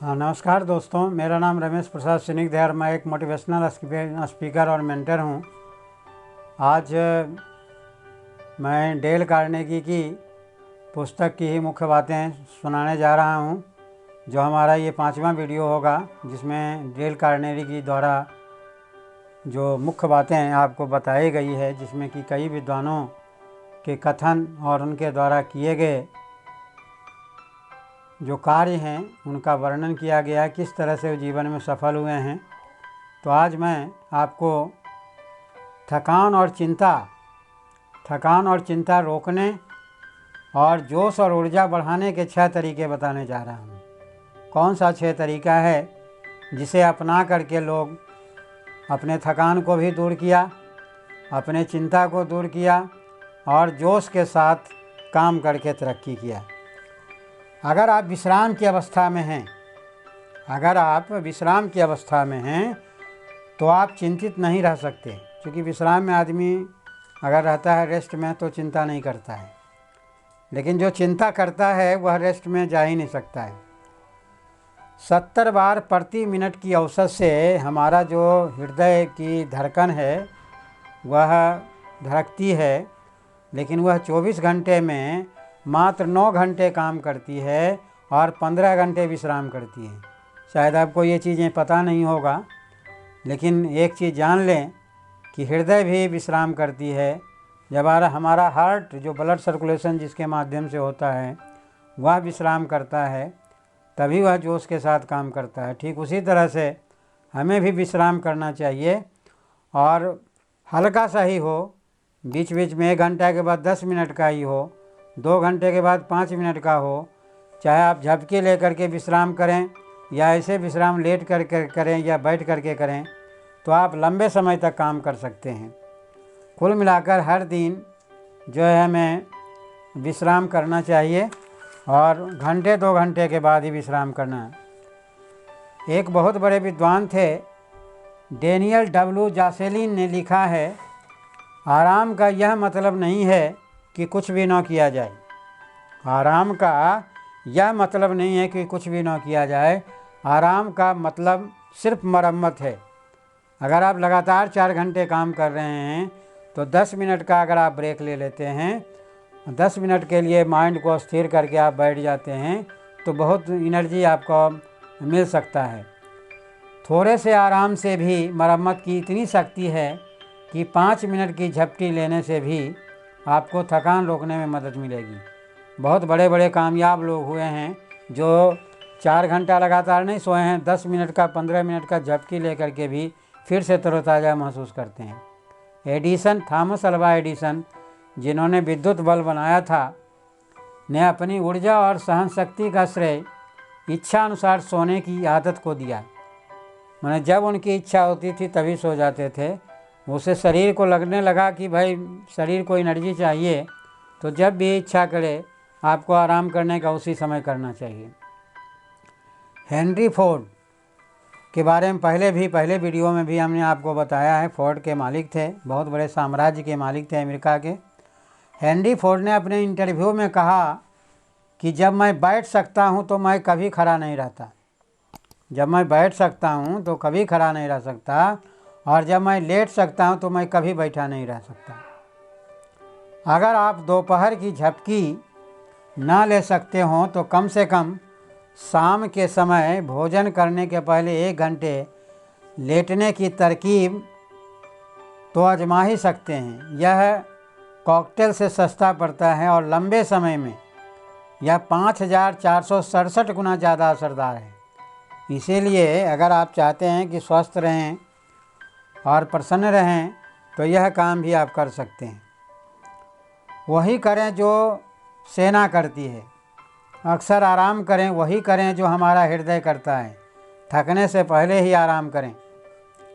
हाँ, नमस्कार दोस्तों। मेरा नाम रमेश प्रसाद सिनिगधर। मैं एक मोटिवेशनल स्पीकर और मेंटर हूँ। आज मैं डेल कार्नेगी की पुस्तक की ही मुख्य बातें सुनाने जा रहा हूँ, जो हमारा ये 5वां वीडियो होगा, जिसमें डेल कार्नेगी द्वारा जो मुख्य बातें आपको बताई गई है, जिसमें कि कई विद्वानों के कथन और उनके द्वारा किए गए जो कार्य हैं उनका वर्णन किया गया, किस तरह से वो जीवन में सफल हुए हैं। तो आज मैं आपको थकान और चिंता रोकने और जोश और ऊर्जा बढ़ाने के 6 तरीके बताने जा रहा हूँ। कौन सा 6 तरीका है जिसे अपना करके लोग अपने थकान को भी दूर किया, अपने चिंता को दूर किया और जोश के साथ काम करके तरक्की किया। अगर आप विश्राम की अवस्था में हैं, तो आप चिंतित नहीं रह सकते, क्योंकि विश्राम में आदमी अगर रहता है रेस्ट में तो चिंता नहीं करता है, लेकिन जो चिंता करता है वह रेस्ट में जा ही नहीं सकता है। 70 बार प्रति मिनट की औसत से हमारा जो हृदय की धड़कन है वह धड़कती है, लेकिन वह 24 घंटे में मात्र 9 घंटे काम करती है और 15 घंटे विश्राम करती है। शायद आपको ये चीज़ें पता नहीं होगा, लेकिन एक चीज़ जान लें कि हृदय भी विश्राम करती है। जब हमारा हार्ट, जो ब्लड सर्कुलेशन जिसके माध्यम से होता है, वह विश्राम करता है, तभी वह जोश के साथ काम करता है। ठीक उसी तरह से हमें भी विश्राम करना चाहिए, और हल्का सा ही हो, बीच बीच में 1 घंटा के बाद 10 मिनट का ही हो, 2 घंटे के बाद 5 मिनट का हो। चाहे आप झपकी ले करके विश्राम करें या ऐसे विश्राम लेट कर करें या बैठ करके करें, तो आप लंबे समय तक काम कर सकते हैं। कुल मिलाकर हर दिन जो है हमें विश्राम करना चाहिए, और घंटे 2 घंटे के बाद ही विश्राम करना है। एक बहुत बड़े विद्वान थे, डेनियल डब्ल्यू जासेलिन ने लिखा है, आराम का यह मतलब नहीं है कि कुछ भी न किया जाए। आराम का यह मतलब नहीं है कि कुछ भी न किया जाए। आराम का मतलब सिर्फ मरम्मत है। अगर आप लगातार 4 घंटे काम कर रहे हैं, तो 10 मिनट का अगर आप ब्रेक ले लेते हैं, 10 मिनट के लिए माइंड को स्थिर करके आप बैठ जाते हैं, तो बहुत एनर्जी आपको मिल सकता है। थोड़े से आराम से भी मरम्मत की इतनी शक्ति है कि 5 मिनट की झपटी लेने से भी आपको थकान रोकने में मदद मिलेगी। बहुत बड़े बड़े कामयाब लोग हुए हैं जो 4 घंटा लगातार नहीं सोए हैं, 10 मिनट का 15 मिनट का झपकी लेकर के भी फिर से तरोताज़ा महसूस करते हैं। थॉमस अल्वा एडिसन, जिन्होंने विद्युत बल्ब बनाया था, ने अपनी ऊर्जा और सहन शक्ति का श्रेय इच्छा अनुसार सोने की आदत को दिया। मैंने जब उनकी इच्छा होती थी तभी सो जाते थे। उसे शरीर को लगने लगा कि भाई शरीर को एनर्जी चाहिए, तो जब भी इच्छा करे आपको आराम करने का उसी समय करना चाहिए। हेनरी फोर्ड के बारे में पहले वीडियो में भी हमने आपको बताया है। फोर्ड के मालिक थे, बहुत बड़े साम्राज्य के मालिक थे अमेरिका के। हेनरी फोर्ड ने अपने इंटरव्यू में कहा कि जब मैं बैठ सकता हूं तो मैं कभी खड़ा नहीं रहता। जब मैं बैठ सकता हूं तो कभी खड़ा नहीं रह सकता, और जब मैं लेट सकता हूं तो मैं कभी बैठा नहीं रह सकता। अगर आप दोपहर की झपकी ना ले सकते हो, तो कम से कम शाम के समय भोजन करने के पहले 1 घंटे लेटने की तरकीब तो आजमा ही सकते हैं। यह कॉकटेल से सस्ता पड़ता है और लंबे समय में यह 5467 गुना ज़्यादा असरदार है। इसीलिए अगर आप चाहते हैं कि स्वस्थ रहें और प्रसन्न रहें, तो यह काम भी आप कर सकते हैं। वही करें जो सेना करती है। अक्सर आराम करें, वही करें जो हमारा हृदय करता है। थकने से पहले ही आराम करें,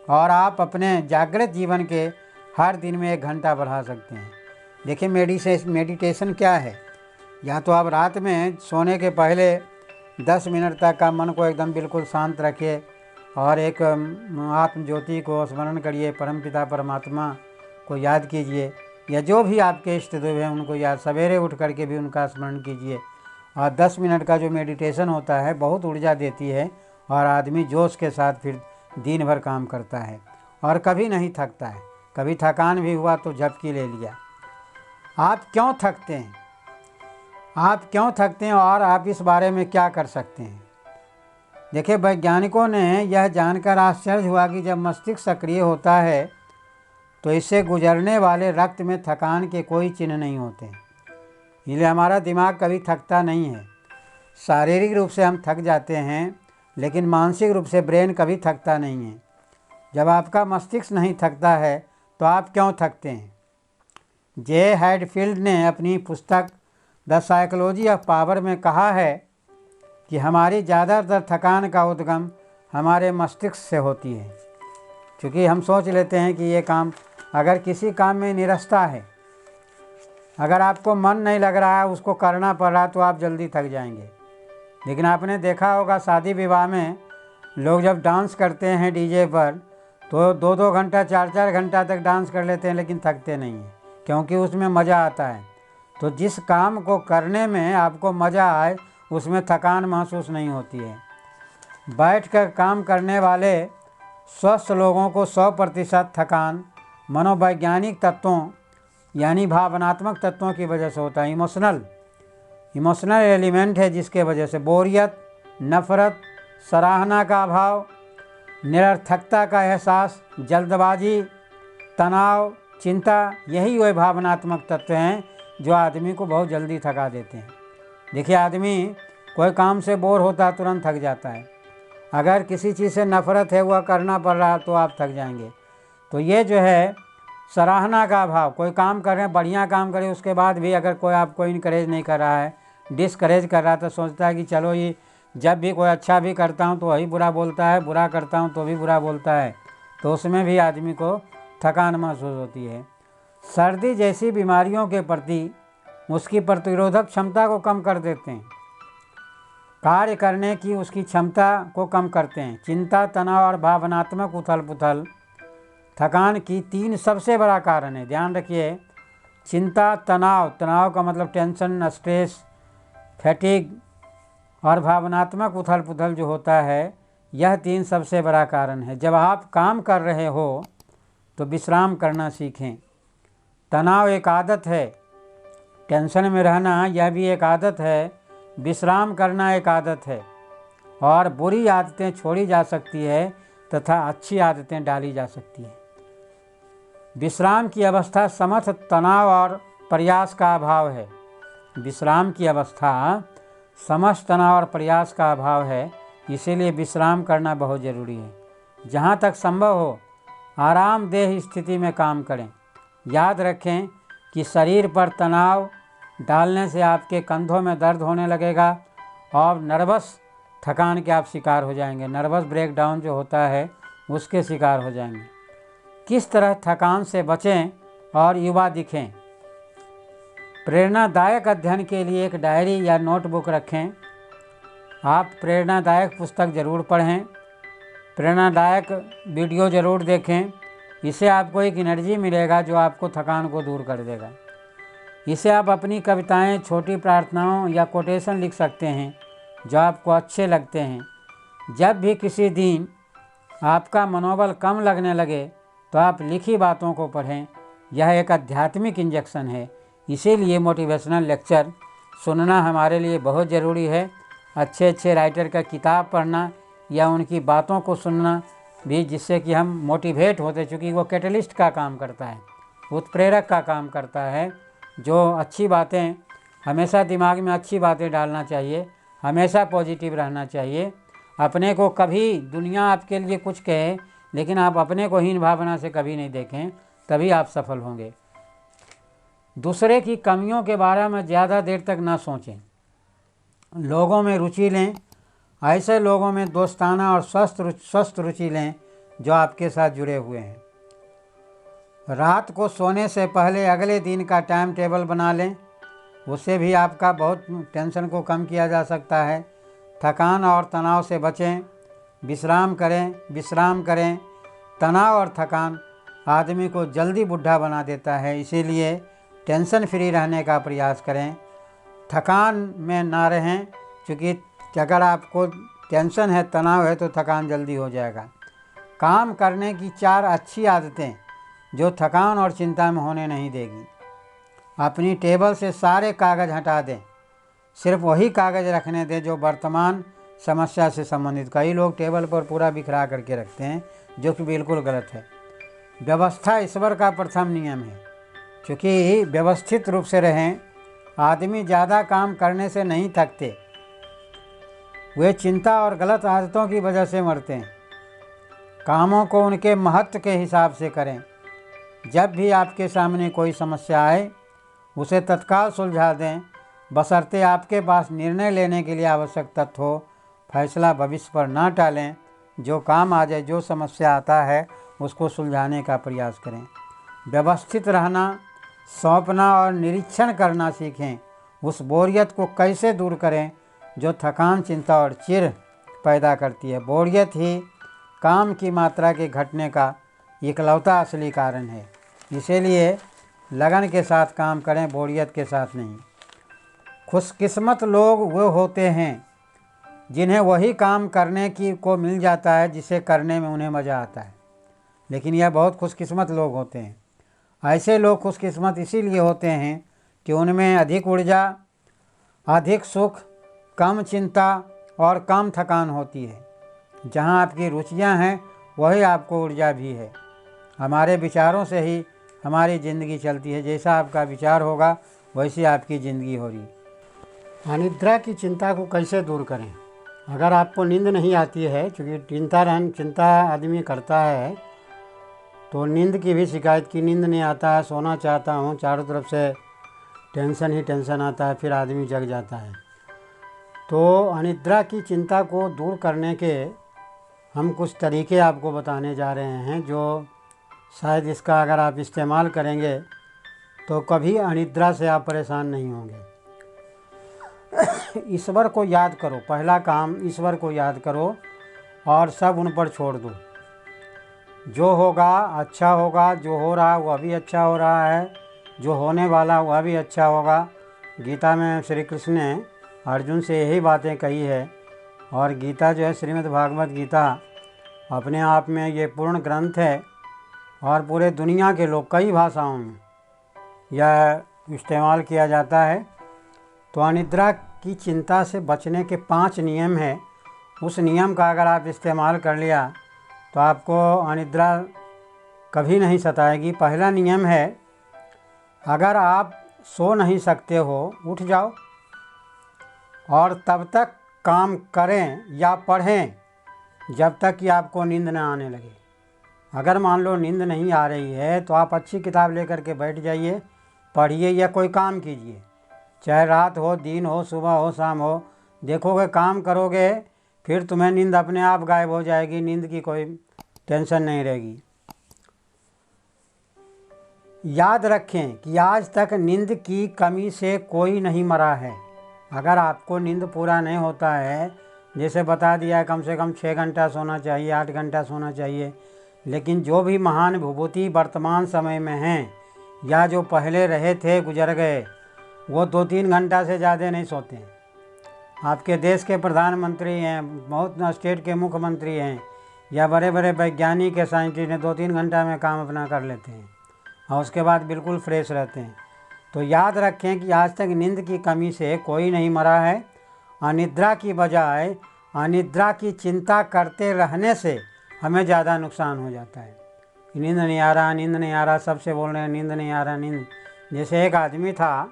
और आप अपने जागृत जीवन के हर दिन में 1 घंटा बढ़ा सकते हैं। देखिए, मेडिटेशन क्या है। या तो आप रात में सोने के पहले 10 मिनट तक का मन को एकदम बिल्कुल शांत रखिए और एक आत्म ज्योति को स्मरण करिए, परमपिता परमात्मा को याद कीजिए, या जो भी आपके इष्ट देव हैं उनको याद, सवेरे उठ करके भी उनका स्मरण कीजिए, और 10 मिनट का जो मेडिटेशन होता है बहुत ऊर्जा देती है और आदमी जोश के साथ फिर दिन भर काम करता है और कभी नहीं थकता है। कभी थकान भी हुआ तो झपकी ले लिया। आप क्यों थकते हैं? आप क्यों थकते हैं और आप इस बारे में क्या कर सकते हैं? देखिए, वैज्ञानिकों ने यह जानकर आश्चर्य हुआ कि जब मस्तिष्क सक्रिय होता है तो इससे गुजरने वाले रक्त में थकान के कोई चिन्ह नहीं होते, इसलिए हमारा दिमाग कभी थकता नहीं है। शारीरिक रूप से हम थक जाते हैं लेकिन मानसिक रूप से ब्रेन कभी थकता नहीं है। जब आपका मस्तिष्क नहीं थकता है तो आप क्यों थकते हैं? जे हैडफील्ड ने अपनी पुस्तक द साइकोलॉजी ऑफ पावर में कहा है कि हमारी ज़्यादातर थकान का उद्गम हमारे मस्तिष्क से होती है। क्योंकि हम सोच लेते हैं कि ये काम, अगर किसी काम में निरस्ता है, अगर आपको मन नहीं लग रहा है, उसको करना पड़ रहा है, तो आप जल्दी थक जाएंगे। लेकिन आपने देखा होगा शादी विवाह में लोग जब डांस करते हैं डीजे पर तो 2-2 घंटा 4-4 घंटा तक डांस कर लेते हैं लेकिन थकते नहीं हैं, क्योंकि उसमें मज़ा आता है। तो जिस काम को करने में आपको मज़ा आए उसमें थकान महसूस नहीं होती है। बैठकर काम करने वाले स्वस्थ लोगों को 100% थकान मनोवैज्ञानिक तत्वों यानी भावनात्मक तत्वों की वजह से होता है। इमोशनल एलिमेंट है जिसके वजह से बोरियत, नफ़रत, सराहना का अभाव, निरर्थकता का एहसास, जल्दबाजी, तनाव, चिंता, यही वह भावनात्मक तत्व हैं जो आदमी को बहुत जल्दी थका देते हैं। देखिए, आदमी कोई काम से बोर होता है तुरंत थक जाता है। अगर किसी चीज़ से नफ़रत है, वह करना पड़ रहा है तो आप थक जाएंगे। तो ये जो है सराहना का अभाव, कोई काम कर रहे हैं, बढ़िया काम करें, उसके बाद भी अगर कोई आपको इनकरेज नहीं कर रहा है, डिस्करेज कर रहा है, तो सोचता है कि चलो ये जब भी कोई अच्छा भी करता हूँ तो वही बुरा बोलता है, बुरा करता हूँ तो भी बुरा बोलता है, तो उसमें भी आदमी को थकान महसूस होती है। सर्दी जैसी बीमारियों के प्रति उसकी प्रतिरोधक क्षमता को कम कर देते हैं, कार्य करने की उसकी क्षमता को कम करते हैं। चिंता, तनाव और भावनात्मक उथल पुथल थकान की 3 सबसे बड़ा कारण है। ध्यान रखिए, चिंता, तनाव का मतलब टेंशन, स्ट्रेस, फैटिग और भावनात्मक उथल पुथल जो होता है, यह 3 सबसे बड़ा कारण है। जब आप काम कर रहे हो तो विश्राम करना सीखें। तनाव एक आदत है, टेंशन में रहना यह भी एक आदत है, विश्राम करना एक आदत है। और बुरी आदतें छोड़ी जा सकती है तथा अच्छी आदतें डाली जा सकती है। विश्राम की अवस्था समस्त तनाव और प्रयास का अभाव है। विश्राम की अवस्था समस्त तनाव और प्रयास का अभाव है, इसीलिए विश्राम करना बहुत ज़रूरी है। जहाँ तक संभव हो आरामदेह स्थिति में काम करें। याद रखें कि शरीर पर तनाव डालने से आपके कंधों में दर्द होने लगेगा और नर्वस थकान के आप शिकार हो जाएंगे। नर्वस ब्रेकडाउन जो होता है उसके शिकार हो जाएंगे। किस तरह थकान से बचें और युवा दिखें? प्रेरणादायक अध्ययन के लिए एक डायरी या नोटबुक रखें। आप प्रेरणादायक पुस्तक ज़रूर पढ़ें, प्रेरणादायक वीडियो ज़रूर देखें। इससे आपको एक एनर्जी मिलेगा जो आपको थकान को दूर कर देगा। इसे आप अपनी कविताएं, छोटी प्रार्थनाओं या कोटेशन लिख सकते हैं जो आपको अच्छे लगते हैं। जब भी किसी दिन आपका मनोबल कम लगने लगे तो आप लिखी बातों को पढ़ें। यह एक आध्यात्मिक इंजेक्शन है, इसीलिए मोटिवेशनल लेक्चर सुनना हमारे लिए बहुत ज़रूरी है। अच्छे राइटर का किताब पढ़ना या उनकी बातों को सुनना भी, जिससे कि हम मोटिवेट होते, चूँकि वो कैटलिस्ट का काम करता है, उत्प्रेरक का काम करता है। जो अच्छी बातें, हमेशा दिमाग में अच्छी बातें डालना चाहिए, हमेशा पॉजिटिव रहना चाहिए। अपने को कभी दुनिया आपके लिए कुछ कहे लेकिन आप अपने को हीन भावना से कभी नहीं देखें, तभी आप सफल होंगे। दूसरे की कमियों के बारे में ज़्यादा देर तक ना सोचें। लोगों में रुचि लें, ऐसे लोगों में दोस्ताना और स्वस्थ रुचि लें जो आपके साथ जुड़े हुए हैं। रात को सोने से पहले अगले दिन का टाइम टेबल बना लें, उससे भी आपका बहुत टेंशन को कम किया जा सकता है। थकान और तनाव से बचें, विश्राम करें। तनाव और थकान आदमी को जल्दी बुढ़ा बना देता है, इसीलिए टेंशन फ्री रहने का प्रयास करें। थकान में ना रहें, क्योंकि अगर आपको टेंशन है, तनाव है, तो थकान जल्दी हो जाएगा। काम करने की 4 अच्छी आदतें जो थकान और चिंता में होने नहीं देगी। अपनी टेबल से सारे कागज़ हटा दें, सिर्फ वही कागज़ रखने दें जो वर्तमान समस्या से संबंधित। कई लोग टेबल पर पूरा बिखरा करके रखते हैं, जो कि बिल्कुल गलत है। व्यवस्था ईश्वर का प्रथम नियम है, क्योंकि व्यवस्थित रूप से रहें। आदमी ज़्यादा काम करने से नहीं थकते, वे चिंता और गलत आदतों की वजह से मरते हैं। कामों को उनके महत्व के हिसाब से करें। जब भी आपके सामने कोई समस्या आए, उसे तत्काल सुलझा दें, बशर्ते आपके पास निर्णय लेने के लिए आवश्यक तथ्य हो। फैसला भविष्य पर ना टालें। जो काम आ जाए, जो समस्या आता है, उसको सुलझाने का प्रयास करें। व्यवस्थित रहना, सौंपना और निरीक्षण करना सीखें। उस बोरियत को कैसे दूर करें जो थकान, चिंता और चिढ़ पैदा करती है। बोरियत ही काम की मात्रा के घटने का इकलौता असली कारण है। इसीलिए लगन के साथ काम करें, बोरियत के साथ नहीं। खुशकिस्मत लोग वो होते हैं जिन्हें वही काम करने को मिल जाता है जिसे करने में उन्हें मज़ा आता है। लेकिन यह बहुत खुशकिस्मत लोग होते हैं। ऐसे लोग खुशकिस्मत इसीलिए होते हैं कि उनमें अधिक ऊर्जा, अधिक सुख, कम चिंता और कम थकान होती है। जहाँ आपकी रुचियाँ हैं, वही आपको ऊर्जा भी है। हमारे विचारों से ही हमारी ज़िंदगी चलती है। जैसा आपका विचार होगा, वैसी आपकी ज़िंदगी होगी। अनिद्रा की चिंता को कैसे दूर करें? अगर आपको नींद नहीं आती है, क्योंकि चिंता आदमी करता है, तो नींद की भी शिकायत की नींद नहीं आता है, सोना चाहता हूँ, चारों तरफ से टेंशन ही टेंशन आता है, फिर आदमी जग जाता है। तो अनिद्रा की चिंता को दूर करने के हम कुछ तरीके आपको बताने जा रहे हैं, जो शायद इसका अगर आप इस्तेमाल करेंगे तो कभी अनिद्रा से आप परेशान नहीं होंगे। ईश्वर को याद करो। पहला काम, ईश्वर को याद करो और सब उन पर छोड़ दो। जो होगा अच्छा होगा, जो हो रहा वह भी अच्छा हो रहा है, जो होने वाला वह भी अच्छा होगा। गीता में श्री कृष्ण ने अर्जुन से यही बातें कही है। और गीता जो है, श्रीमद् भागवत गीता, अपने आप में ये पूर्ण ग्रंथ है और पूरे दुनिया के लोग कई भाषाओं में यह इस्तेमाल किया जाता है। तो अनिद्रा की चिंता से बचने के 5 नियम हैं। उस नियम का अगर आप इस्तेमाल कर लिया तो आपको अनिद्रा कभी नहीं सताएगी। पहला नियम है, अगर आप सो नहीं सकते हो, उठ जाओ और तब तक काम करें या पढ़ें जब तक कि आपको नींद न आने लगे। अगर मान लो नींद नहीं आ रही है, तो आप अच्छी किताब लेकर के बैठ जाइए, पढ़िए या कोई काम कीजिए, चाहे रात हो, दिन हो, सुबह हो, शाम हो। देखोगे काम करोगे, फिर तुम्हें नींद अपने आप गायब हो जाएगी, नींद की कोई टेंशन नहीं रहेगी। याद रखें कि आज तक नींद की कमी से कोई नहीं मरा है। अगर आपको नींद पूरा नहीं होता है, जैसे बता दिया है कम से कम 6 घंटा सोना चाहिए, 8 घंटा सोना चाहिए, लेकिन जो भी महान विभूति वर्तमान समय में हैं या जो पहले रहे थे, गुजर गए, वो 2-3 घंटा से ज़्यादा नहीं सोते हैं। आपके देश के प्रधानमंत्री हैं, बहुत स्टेट के मुख्यमंत्री हैं, या बड़े बड़े वैज्ञानिक के साइंटिस्ट हैं, 2-3 घंटा में काम अपना कर लेते हैं और उसके बाद बिल्कुल फ्रेश रहते हैं। तो याद रखें कि आज तक नींद की कमी से कोई नहीं मरा है। अनिद्रा की बजाय अनिद्रा की चिंता करते रहने से हमें ज़्यादा नुकसान हो जाता है। नींद नहीं आ रहा, नींद नहीं आ रहा, सबसे बोल रहे हैं नींद नहीं आ रहा, नींद। जैसे एक आदमी था,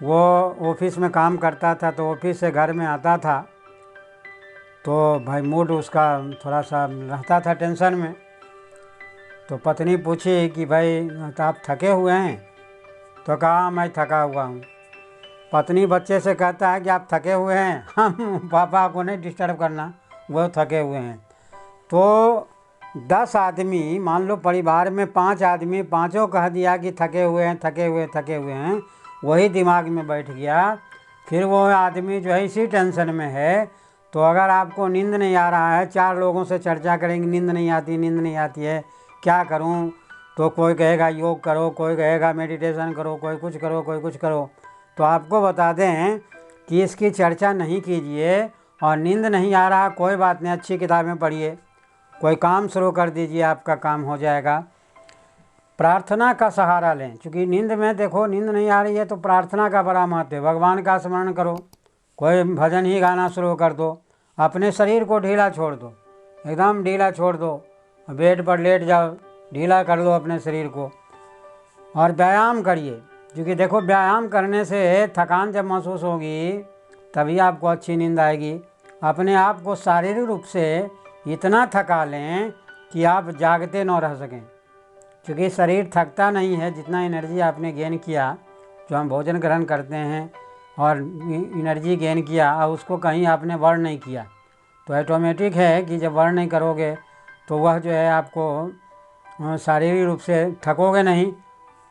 वो ऑफिस में काम करता था, तो ऑफिस से घर में आता था तो भाई मूड उसका थोड़ा सा रहता था टेंशन में। तो पत्नी पूछी कि भाई तो आप थके हुए हैं? तो कहा मैं थका हुआ हूँ। पत्नी बच्चे से कहता है कि आप थके हुए हैं, हम पापा को नहीं डिस्टर्ब करना, वो थके हुए हैं। तो 10 आदमी, मान लो परिवार में 5 आदमी, पाँचों कह दिया कि थके हुए हैं, थके हुए हैं, वही दिमाग में बैठ गया। फिर वो आदमी जो है इसी टेंशन में है। तो अगर आपको नींद नहीं आ रहा है, 4 लोगों से चर्चा करेंगे नींद नहीं आती है, क्या करूं? तो कोई कहेगा योग करो, कोई कहेगा मेडिटेशन करो, कोई कुछ करो, कोई कुछ करो। तो आपको बता दें कि इसकी चर्चा नहीं कीजिए। और नींद नहीं आ रहा, कोई बात नहीं, अच्छी किताबें पढ़िए, कोई काम शुरू कर दीजिए, आपका काम हो जाएगा। प्रार्थना का सहारा लें, क्योंकि नींद में देखो नींद नहीं आ रही है तो प्रार्थना का बड़ा महत्व है। भगवान का स्मरण करो, कोई भजन ही गाना शुरू कर दो, अपने शरीर को ढीला छोड़ दो, एकदम ढीला छोड़ दो, बेड पर लेट जाओ, ढीला कर लो अपने शरीर को। और व्यायाम करिए, क्योंकि देखो व्यायाम करने से थकान जब महसूस होगी तभी आपको अच्छी नींद आएगी। अपने आप को शारीरिक रूप से इतना थका लें कि आप जागते न रह सकें, क्योंकि शरीर थकता नहीं है। जितना एनर्जी आपने गेन किया, जो हम भोजन ग्रहण करते हैं और एनर्जी गेन किया, और उसको कहीं आपने बर्न नहीं किया, तो ऑटोमेटिक है कि जब बर्न नहीं करोगे तो वह जो है आपको शारीरिक रूप से थकोगे नहीं,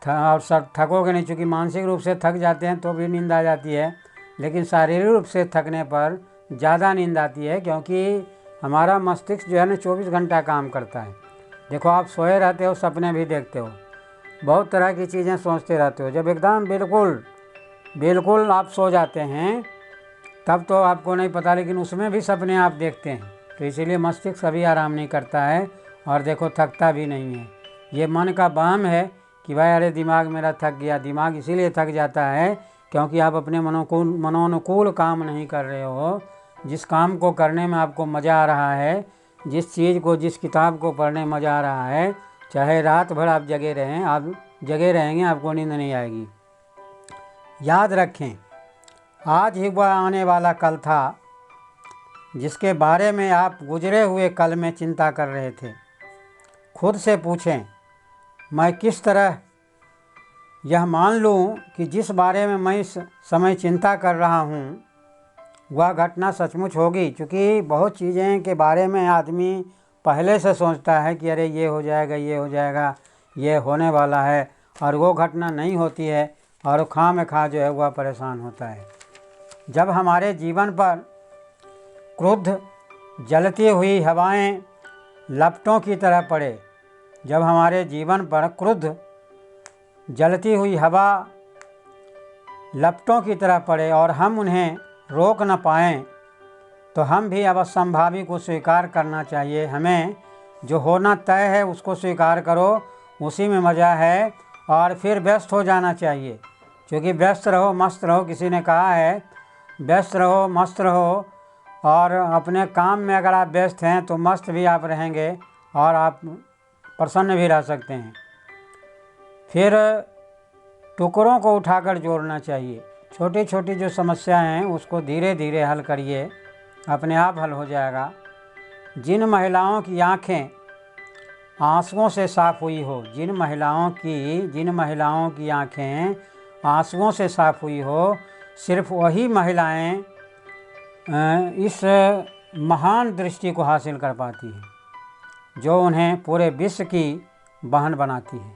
और सब थकोगे नहीं, क्योंकि मानसिक रूप से थक जाते हैं तो भी नींद आ जाती है, लेकिन शारीरिक रूप से थकने पर ज़्यादा नींद आती है, क्योंकि हमारा मस्तिष्क जो है ना 24 घंटा काम करता है। देखो आप सोए रहते हो, सपने भी देखते हो, बहुत तरह की चीज़ें सोचते रहते हो। जब एकदम बिल्कुल आप सो जाते हैं तब तो आपको नहीं पता, लेकिन उसमें भी सपने आप देखते हैं। तो इसीलिए मस्तिष्क कभी आराम नहीं करता है, और देखो थकता भी नहीं है। ये मन का वहम है कि भाई अरे दिमाग मेरा थक गया। दिमाग इसीलिए थक जाता है क्योंकि आप अपने मनोनुकूल काम नहीं कर रहे हो। जिस काम को करने में आपको मज़ा आ रहा है, जिस चीज़ को, जिस किताब को पढ़ने में मज़ा आ रहा है, चाहे रात भर आप जगे रहें, आप जगे रहेंगे, आपको नींद नहीं आएगी। याद रखें, आज ही वह आने वाला कल था जिसके बारे में आप गुजरे हुए कल में चिंता कर रहे थे। खुद से पूछें, मैं किस तरह यह मान लूं कि जिस बारे में मैं इस समय चिंता कर रहा हूं वह घटना सचमुच होगी। क्योंकि बहुत चीज़ें के बारे में आदमी पहले से सोचता है कि अरे ये हो जाएगा, ये हो जाएगा, ये होने वाला है, और वो घटना नहीं होती है, और खामखा जो है वह परेशान होता है। जब हमारे जीवन पर क्रुद्ध जलती हुई हवाएं लपटों की तरह पड़े, जब हमारे जीवन पर क्रुद्ध जलती हुई हवा लपटों की तरह पड़े और हम उन्हें रोक न पाएं, तो हम भी अब असंभावी को स्वीकार करना चाहिए। हमें जो होना तय है उसको स्वीकार करो, उसी में मज़ा है, और फिर व्यस्त हो जाना चाहिए। क्योंकि व्यस्त रहो मस्त रहो, किसी ने कहा है व्यस्त रहो मस्त रहो, और अपने काम में अगर आप व्यस्त हैं तो मस्त भी आप रहेंगे और आप प्रसन्न भी रह सकते हैं। फिर टुकड़ों को उठाकर जोड़ना चाहिए। छोटी छोटी जो समस्याएं हैं उसको धीरे धीरे हल करिए, अपने आप हल हो जाएगा। जिन महिलाओं की आंखें आंसुओं से साफ हुई हो, जिन महिलाओं की आंखें आंसुओं से साफ हुई हो, सिर्फ वही महिलाएं इस महान दृष्टि को हासिल कर पाती हैं जो उन्हें पूरे विश्व की बहन बनाती है।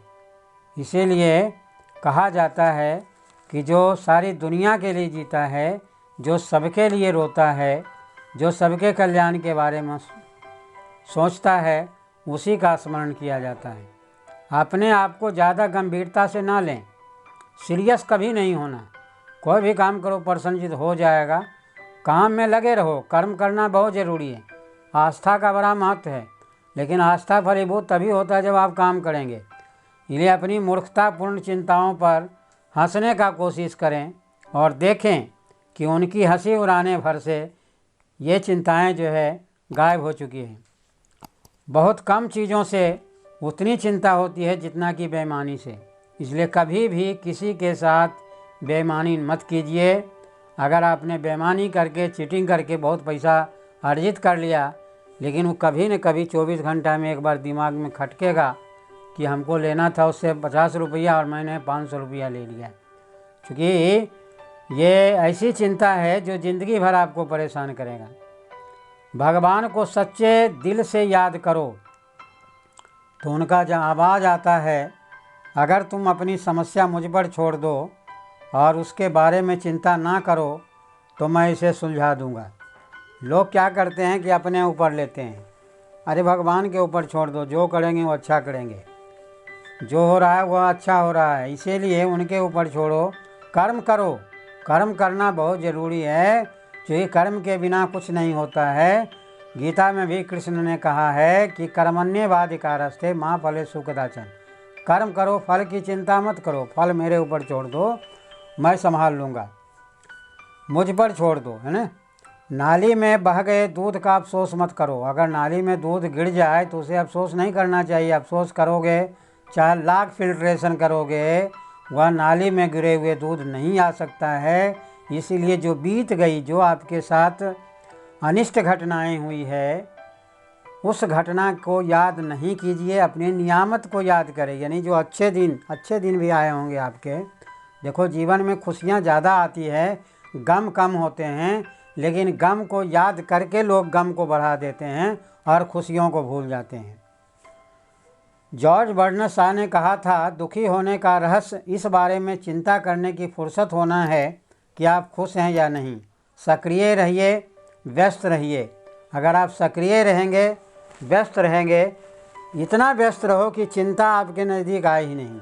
इसीलिए कहा जाता है कि जो सारी दुनिया के लिए जीता है, जो सबके लिए रोता है, जो सबके कल्याण के बारे में सोचता है, उसी का स्मरण किया जाता है। अपने आप को ज़्यादा गंभीरता से ना लें, सीरियस कभी नहीं होना। कोई भी काम करो प्रसन्नचित हो जाएगा। काम में लगे रहो, कर्म करना बहुत ज़रूरी है। आस्था का बड़ा महत्व है, लेकिन आस्था फलीभूत तभी होता है जब आप काम करेंगे। इसलिए अपनी मूर्खतापूर्ण चिंताओं पर हंसने का कोशिश करें और देखें कि उनकी हंसी उड़ाने भर से ये चिंताएं जो है गायब हो चुकी हैं। बहुत कम चीज़ों से उतनी चिंता होती है जितना कि बेईमानी से। इसलिए कभी भी किसी के साथ बेईमानी मत कीजिए। अगर आपने बेईमानी करके, चीटिंग करके बहुत पैसा अर्जित कर लिया, लेकिन वो कभी न कभी 24 घंटा में एक बार दिमाग में खटकेगा कि हमको लेना था उससे 50 रुपया और मैंने 500 रुपया ले लिया। क्योंकि ये ऐसी चिंता है जो ज़िंदगी भर आपको परेशान करेगा। भगवान को सच्चे दिल से याद करो तो उनका जब आवाज़ आता है, अगर तुम अपनी समस्या मुझ पर छोड़ दो और उसके बारे में चिंता ना करो तो मैं इसे सुलझा दूंगा। लोग क्या करते हैं कि अपने ऊपर लेते हैं, अरे भगवान के ऊपर छोड़ दो, जो करेंगे वो अच्छा करेंगे, जो हो रहा है वह अच्छा हो रहा है, इसीलिए उनके ऊपर छोड़ो, कर्म करो। कर्म करना बहुत ज़रूरी है, क्योंकि कर्म के बिना कुछ नहीं होता है। गीता में भी कृष्ण ने कहा है कि कर्मण्येवाधिकारस्ते माँ फलेषु कदाचन। कर्म करो, फल की चिंता मत करो, फल मेरे ऊपर छोड़ दो, मैं संभाल लूँगा, मुझ पर छोड़ दो, है ना। नाली में बह गए दूध का अफसोस मत करो। अगर नाली में दूध गिर जाए तो उसे अफसोस नहीं करना चाहिए। अफसोस करोगे, चाहे लाख फिल्ट्रेशन करोगे, वह नाली में गिरे हुए दूध नहीं आ सकता है। इसीलिए जो बीत गई, जो आपके साथ अनिष्ट घटनाएं हुई है, उस घटना को याद नहीं कीजिए, अपने नियामत को याद करें। यानी जो अच्छे दिन भी आए होंगे आपके। देखो, जीवन में खुशियाँ ज़्यादा आती है, गम कम होते हैं, लेकिन गम को याद करके लोग गम को बढ़ा देते हैं और खुशियों को भूल जाते हैं। जॉर्ज बर्नस शॉ ने कहा था, दुखी होने का रहस्य इस बारे में चिंता करने की फुर्सत होना है कि आप खुश हैं या नहीं। सक्रिय रहिए, व्यस्त रहिए। अगर आप सक्रिय रहेंगे, व्यस्त रहेंगे, इतना व्यस्त रहो कि चिंता आपके नज़दीक आए ही नहीं।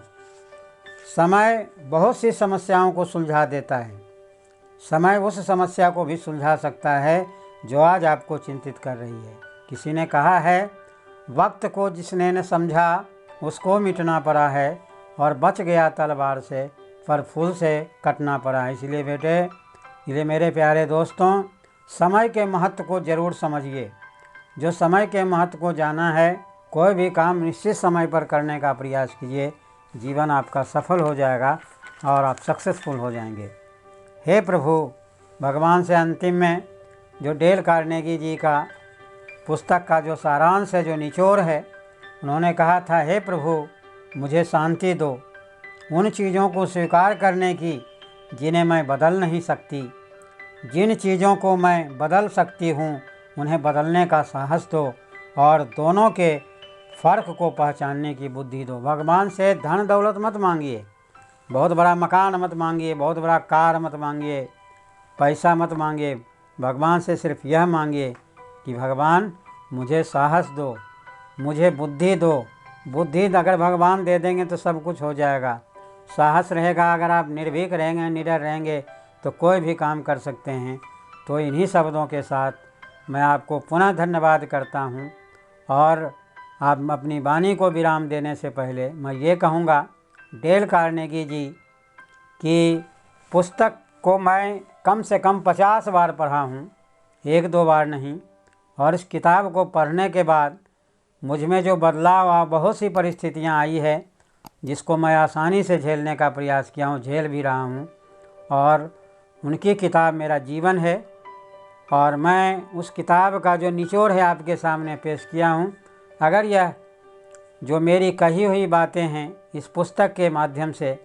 समय बहुत सी समस्याओं को सुलझा देता है। समय उस समस्या को भी सुलझा सकता है जो आज आपको चिंतित कर रही है। किसी ने कहा है, वक्त को जिसने न समझा उसको मिटना पड़ा है, और बच गया तलवार से पर फूल से कटना पड़ा है। इसलिए बेटे, इसलिए मेरे प्यारे दोस्तों, समय के महत्व को ज़रूर समझिए। जो समय के महत्व को जाना है, कोई भी काम निश्चित समय पर करने का प्रयास कीजिए। जीवन आपका सफल हो जाएगा और आप सक्सेसफुल हो जाएंगे। हे प्रभु, भगवान से अंतिम में जो डेल कार्नेगी जी का पुस्तक का जो सारांश है, जो निचोड़ है, उन्होंने कहा था, हे प्रभु, मुझे शांति दो, उन चीज़ों को स्वीकार करने की जिन्हें मैं बदल नहीं सकती। जिन चीज़ों को मैं बदल सकती हूँ उन्हें बदलने का साहस दो, और दोनों के फ़र्क को पहचानने की बुद्धि दो। भगवान से धन दौलत मत मांगिए, बहुत बड़ा मकान मत मांगिए, बहुत बड़ा कार मत मांगिए, पैसा मत मांगिए। भगवान से सिर्फ यह मांगिए कि भगवान, मुझे साहस दो, मुझे बुद्धि दो। बुद्धि अगर भगवान दे देंगे तो सब कुछ हो जाएगा। साहस रहेगा, अगर आप निर्भीक रहेंगे, निडर रहेंगे, तो कोई भी काम कर सकते हैं। तो इन्हीं शब्दों के साथ मैं आपको पुनः धन्यवाद करता हूँ। और आप अपनी वाणी को विराम देने से पहले मैं ये कहूँगा, डेल कार्नेगी जी की पुस्तक को मैं कम से कम 50 बार पढ़ा हूँ, 1-2 बार नहीं। और इस किताब को पढ़ने के बाद मुझ में जो बदलाव आ, बहुत सी परिस्थितियाँ आई है, जिसको मैं आसानी से झेलने का प्रयास किया हूँ, झेल भी रहा हूँ। और उनकी किताब मेरा जीवन है, और मैं उस किताब का जो निचोड़ है आपके सामने पेश किया हूँ। अगर यह जो मेरी कही हुई बातें हैं इस पुस्तक के माध्यम से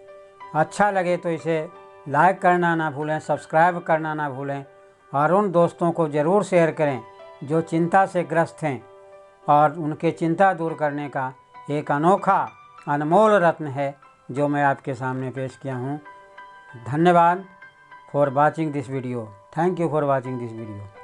अच्छा लगे तो इसे लाइक करना ना भूलें, सब्सक्राइब करना ना भूलें, और उन दोस्तों को ज़रूर शेयर करें जो चिंता से ग्रस्त हैं, और उनके चिंता दूर करने का एक अनोखा अनमोल रत्न है जो मैं आपके सामने पेश किया हूँ। धन्यवाद for watching this video. Thank you for watching this video.